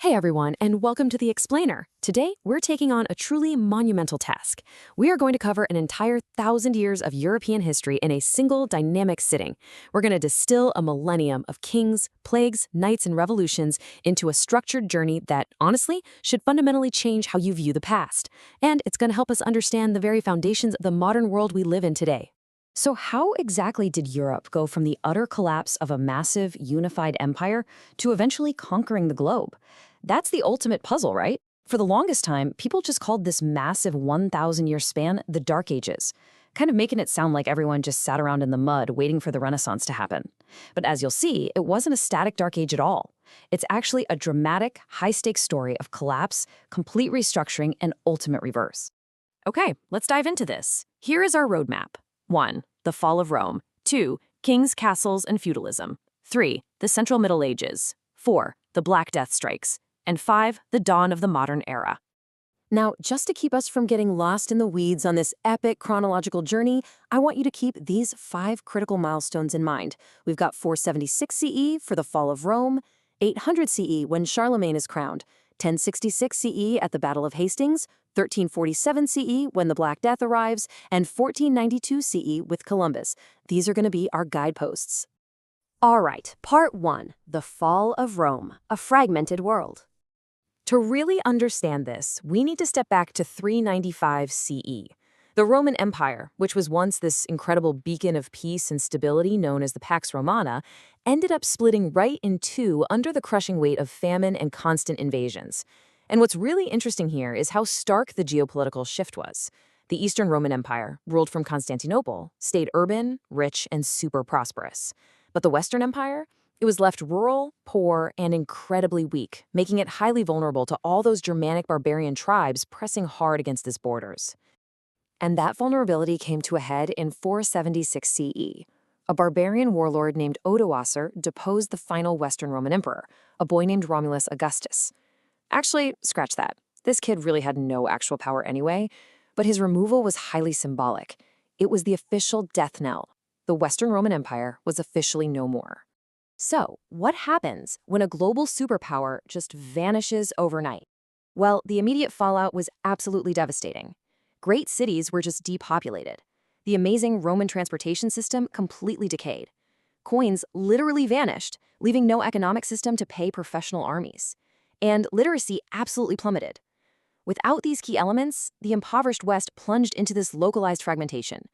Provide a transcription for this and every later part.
Hey everyone, and welcome to The Explainer. Today, we're taking on a truly monumental task. We are going to cover an entire 1,000 years of European history in a single dynamic sitting. We're going to distill a millennium of kings, plagues, knights, and revolutions into a structured journey that, honestly, should fundamentally change how you view the past. And it's going to help us understand the very foundations of the modern world we live in today. So how exactly did Europe go from the utter collapse of a massive, unified empire to eventually conquering the globe? That's the ultimate puzzle, right? For the longest time, people just called this massive 1,000-year span the Dark Ages, kind of making it sound like everyone just sat around in the mud waiting for the Renaissance to happen. But as you'll see, it wasn't a static Dark Age at all. It's actually a dramatic, high-stakes story of collapse, complete restructuring, and ultimate reverse. Okay, let's dive into this. Here is our roadmap. 1. The fall of Rome. 2. Kings, castles, and feudalism. 3. The Central Middle Ages. 4. The Black Death strikes. And 5. The dawn of the modern era. Now, just to keep us from getting lost in the weeds on this epic chronological journey, I want you to keep these 5 critical milestones in mind. We've got 476 CE for the fall of Rome, 800 CE when Charlemagne is crowned, 1066 CE at the Battle of Hastings, 1347 CE when the Black Death arrives, and 1492 CE with Columbus. These are going to be our guideposts. All right, part 1, the fall of Rome, a fragmented world. To really understand this, we need to step back to 395 CE. The Roman Empire, which was once this incredible beacon of peace and stability known as the Pax Romana, ended up splitting right in two under the crushing weight of famine and constant invasions. And what's really interesting here is how stark the geopolitical shift was. The Eastern Roman Empire, ruled from Constantinople, stayed urban, rich, and super prosperous. But the Western Empire? It was left rural, poor, and incredibly weak, making it highly vulnerable to all those Germanic barbarian tribes pressing hard against its borders. And that vulnerability came to a head in 476 CE. A barbarian warlord named Odoacer deposed the final Western Roman emperor, a boy named Romulus Augustus. Actually, scratch that. This kid really had no actual power anyway, but his removal was highly symbolic. It was the official death knell. The Western Roman Empire was officially no more. So, what happens when a global superpower just vanishes overnight? Well, the immediate fallout was absolutely devastating. Great cities were just depopulated. The amazing Roman transportation system completely decayed. Coins literally vanished, leaving no economic system to pay professional armies. And literacy absolutely plummeted. Without these key elements, the impoverished West plunged into this localized fragmentation.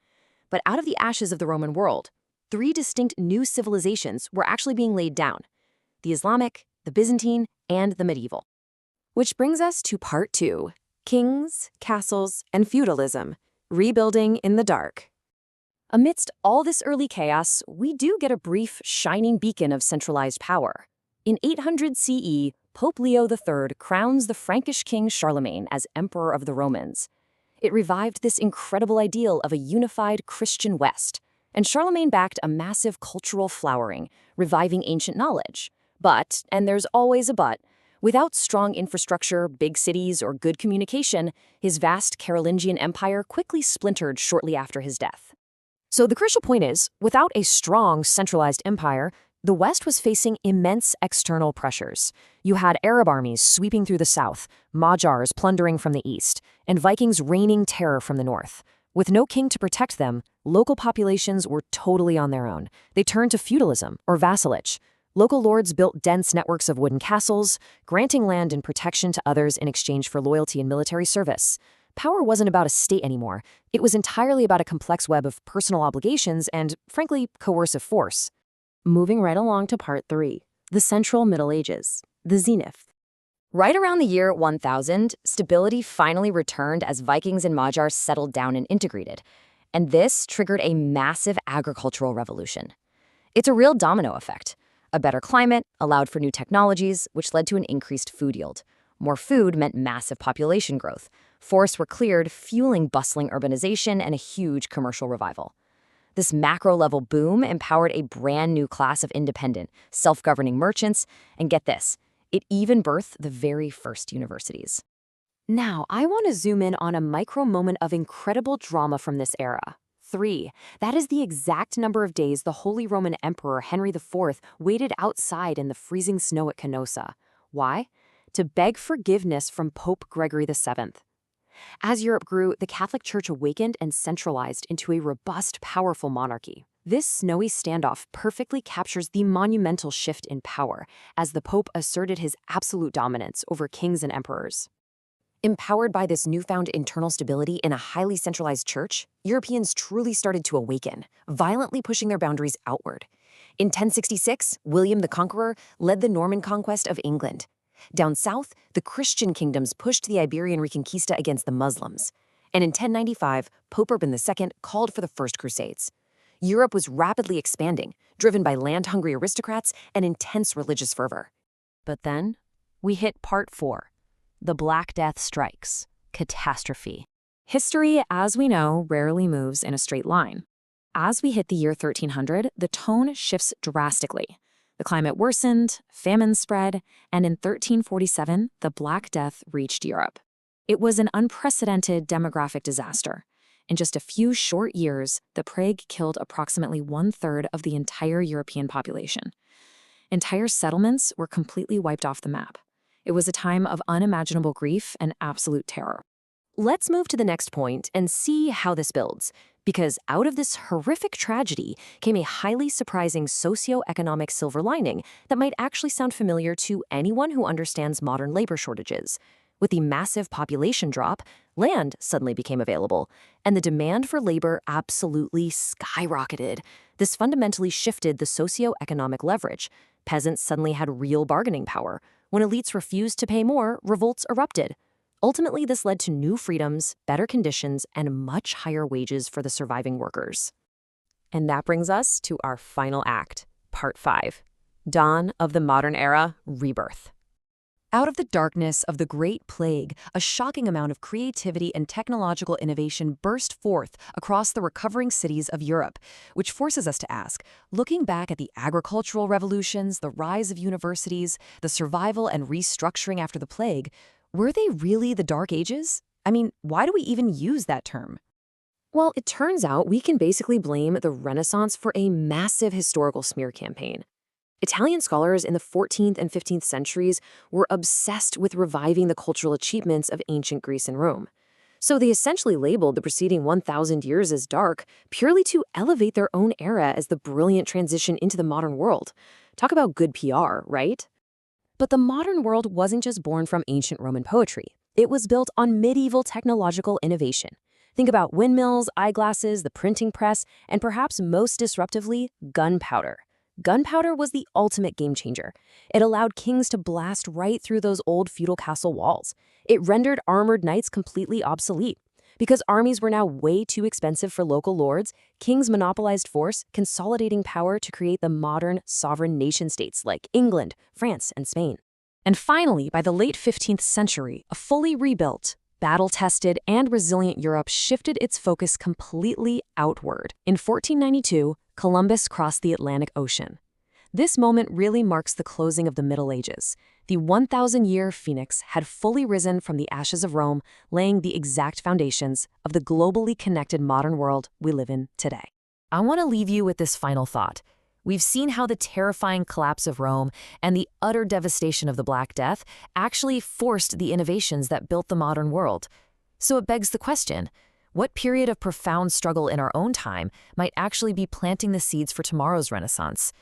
But out of the ashes of the Roman world, 3 distinct new civilizations were actually being laid down: the Islamic, the Byzantine, and the medieval. Which brings us to part 2, kings, castles, and feudalism, rebuilding in the dark. Amidst all this early chaos, we do get a brief, shining beacon of centralized power. In 800 CE, Pope Leo III crowns the Frankish king Charlemagne as Emperor of the Romans. It revived this incredible ideal of a unified Christian West, and Charlemagne backed a massive cultural flowering, reviving ancient knowledge. But, and there's always a but, without strong infrastructure, big cities, or good communication, his vast Carolingian empire quickly splintered shortly after his death. So the crucial point is, without a strong, centralized empire, the West was facing immense external pressures. You had Arab armies sweeping through the south, Magyars plundering from the east, and Vikings raining terror from the north. With no king to protect them, local populations were totally on their own. They turned to feudalism or vassalage. Local lords built dense networks of wooden castles, granting land and protection to others in exchange for loyalty and military service. Power wasn't about a state anymore. It was entirely about a complex web of personal obligations and, frankly, coercive force. Moving right along to part 3, the Central Middle Ages, the Zenith. Right around the year 1000, stability finally returned as Vikings and Magyars settled down and integrated. And this triggered a massive agricultural revolution. It's a real domino effect. A better climate allowed for new technologies, which led to an increased food yield. More food meant massive population growth. Forests were cleared, fueling bustling urbanization and a huge commercial revival. This macro-level boom empowered a brand new class of independent, self-governing merchants, and get this, it even birthed the very first universities. Now, I want to zoom in on a micro moment of incredible drama from this era. 3. That is the exact number of days the Holy Roman Emperor Henry IV waited outside in the freezing snow at Canossa. Why? to beg forgiveness from Pope Gregory VII. As Europe grew, the Catholic Church awakened and centralized into a robust, powerful monarchy. This snowy standoff perfectly captures the monumental shift in power as the Pope asserted his absolute dominance over kings and emperors. Empowered by this newfound internal stability in a highly centralized church, Europeans truly started to awaken, violently pushing their boundaries outward. In 1066, William the Conqueror led the Norman conquest of England. Down south, the Christian kingdoms pushed the Iberian Reconquista against the Muslims. And in 1095, Pope Urban II called for the First Crusades. Europe was rapidly expanding, driven by land-hungry aristocrats and intense religious fervor. But then, we hit part 4. The Black Death strikes. Catastrophe. History, as we know, rarely moves in a straight line. As we hit the year 1300, the tone shifts drastically. The climate worsened, famine spread, and in 1347, the Black Death reached Europe. It was an unprecedented demographic disaster. In just a few short years, the plague killed approximately 1/3 of the entire European population. Entire settlements were completely wiped off the map. It was a time of unimaginable grief and absolute terror. Let's move to the next point and see how this builds, because out of this horrific tragedy came a highly surprising socio-economic silver lining that might actually sound familiar to anyone who understands modern labor shortages. With the massive population drop, land suddenly became available, and the demand for labor absolutely skyrocketed. This fundamentally shifted the socio-economic leverage. Peasants suddenly had real bargaining power. When elites refused to pay more, revolts erupted. Ultimately, this led to new freedoms, better conditions, and much higher wages for the surviving workers. And that brings us to our final act, Part 5, Dawn of the Modern Era, Rebirth. Out of the darkness of the Great Plague, a shocking amount of creativity and technological innovation burst forth across the recovering cities of Europe, which forces us to ask, looking back at the agricultural revolutions, the rise of universities, the survival and restructuring after the plague, were they really the Dark Ages? I mean, why do we even use that term? Well, it turns out we can basically blame the Renaissance for a massive historical smear campaign. Italian scholars in the 14th and 15th centuries were obsessed with reviving the cultural achievements of ancient Greece and Rome. So they essentially labeled the preceding 1,000 years as dark purely to elevate their own era as the brilliant transition into the modern world. Talk about good PR, right? But the modern world wasn't just born from ancient Roman poetry. It was built on medieval technological innovation. Think about windmills, eyeglasses, the printing press, and perhaps most disruptively, gunpowder. Gunpowder was the ultimate game changer. It allowed kings to blast right through those old feudal castle walls. It rendered armored knights completely obsolete. Because armies were now way too expensive for local lords, kings monopolized force, consolidating power to create the modern sovereign nation-states like England, France, and Spain. And finally, by the late 15th century, a fully rebuilt, battle-tested, and resilient Europe shifted its focus completely outward. In 1492, Columbus crossed the Atlantic Ocean. This moment really marks the closing of the Middle Ages. The 1,000-year phoenix had fully risen from the ashes of Rome, laying the exact foundations of the globally connected modern world we live in today. I want to leave you with this final thought. We've seen how the terrifying collapse of Rome and the utter devastation of the Black Death actually forced the innovations that built the modern world. So it begs the question, what period of profound struggle in our own time might actually be planting the seeds for tomorrow's Renaissance?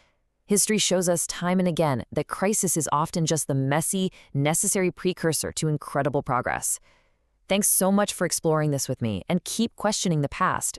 History shows us time and again that crisis is often just the messy, necessary precursor to incredible progress. Thanks so much for exploring this with me, and keep questioning the past,